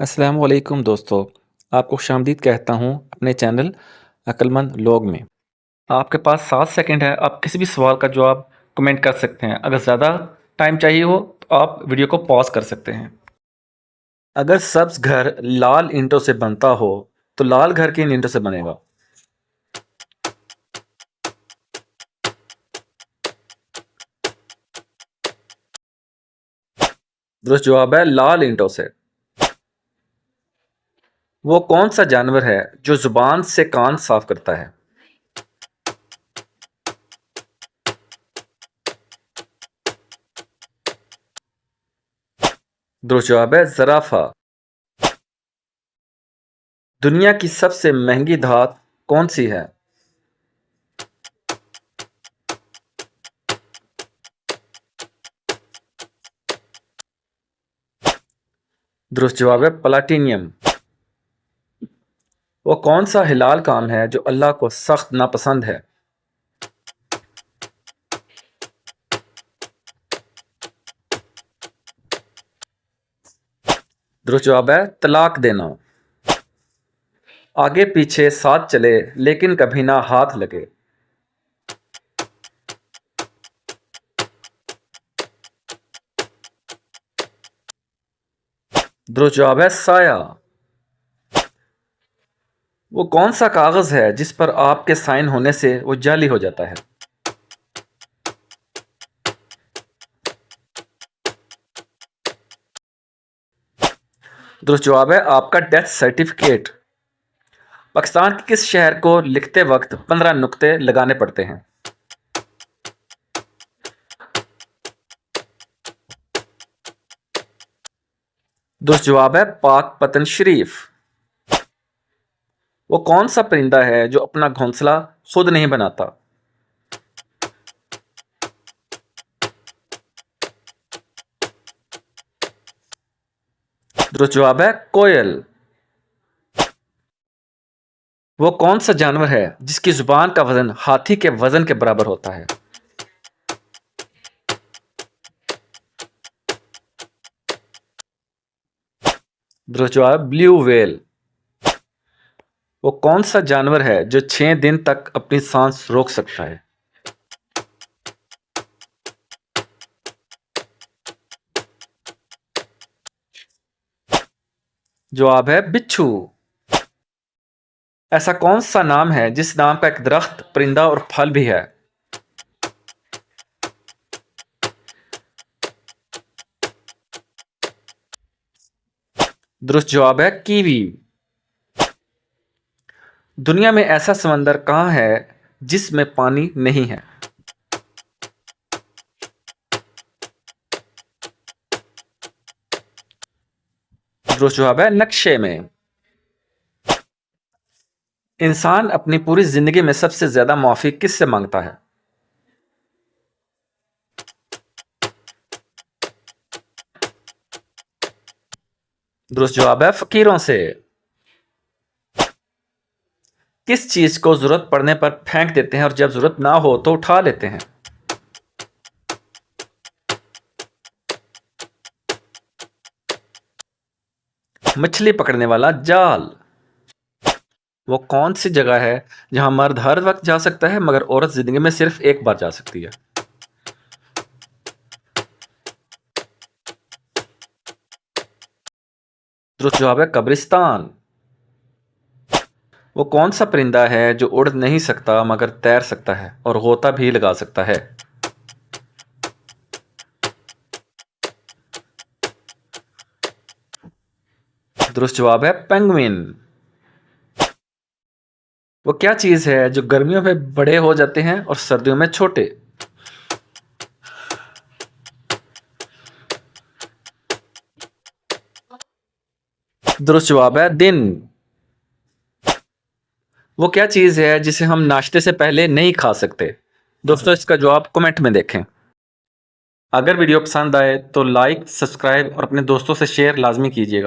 अस्सलाम वालेकुम दोस्तों, आपको खुशामदीद कहता हूँ अपने चैनल अक्लमंद लोग में। आपके पास 7 सेकंड है, आप किसी भी सवाल का जवाब कमेंट कर सकते हैं। अगर ज़्यादा टाइम चाहिए हो तो आप वीडियो को पॉज़ कर सकते हैं। अगर सब्ज़ घर लाल ईंटों से बनता हो, तो लाल घर किन ईंटों से बनेगा? दुरुस्त जवाब है लाल ईंटों से। वो कौन सा जानवर है जो ज़ुबान से कान साफ करता है? दुरुस्त जवाब है ज़राफ़ा। दुनिया की सबसे महंगी धात कौन सी है? दुरुस्त जवाब है प्लाटिनियम। वो कौन सा हिलाल काम है जो अल्लाह को सख्त नापसंद है? दुरुस्त जवाब है तलाक देना। आगे पीछे साथ चले लेकिन कभी ना हाथ लगे। दुरुस्त जवाब है साया। वो कौन सा कागज है जिस पर आपके साइन होने से वो जाली हो जाता है? दुरुस्त जवाब है आपका डेथ सर्टिफिकेट। पाकिस्तान के किस शहर को लिखते वक्त 15 नुक्ते लगाने पड़ते हैं? दुरुस्त जवाब है पाक पतन शरीफ। वो कौन सा परिंदा है जो अपना घोंसला खुद नहीं बनाता? दुरुस्त जवाब है कोयल। वो कौन सा जानवर है जिसकी जुबान का वजन हाथी के वजन के बराबर होता है? दुरुस्त जवाब ब्लू व्हेल। वो कौन सा जानवर है जो 6 दिन तक अपनी सांस रोक सकता है? जवाब है बिच्छू। ऐसा कौन सा नाम है जिस नाम का एक दरख्त, परिंदा और फल भी है? दुरुस्त जवाब है कीवी। दुनिया में ऐसा समंदर कहाँ है जिसमें पानी नहीं है? दुरुस्त जवाब है नक्शे में। इंसान अपनी पूरी जिंदगी में सबसे ज्यादा माफी किससे मांगता है? दुरुस्त जवाब है फकीरों से। किस चीज को जरूरत पड़ने पर फेंक देते हैं और जब जरूरत ना हो तो उठा लेते हैं? मछली पकड़ने वाला जाल। वो कौन सी जगह है जहां मर्द हर वक्त जा सकता है मगर औरत जिंदगी में सिर्फ एक बार जा सकती है? दुरुस्त जवाब है कब्रिस्तान। वो कौन सा परिंदा है जो उड़ नहीं सकता मगर तैर सकता है और गोता भी लगा सकता है? दुरुस्त जवाब है पेंगुइन। वो क्या चीज है जो गर्मियों में बड़े हो जाते हैं और सर्दियों में छोटे? दुरुस्त जवाब है दिन। वो क्या चीज है जिसे हम नाश्ते से पहले नहीं खा सकते? दोस्तों इसका जवाब कमेंट में देखें। अगर वीडियो पसंद आए तो लाइक, सब्सक्राइब और अपने दोस्तों से शेयर लाजमी कीजिएगा।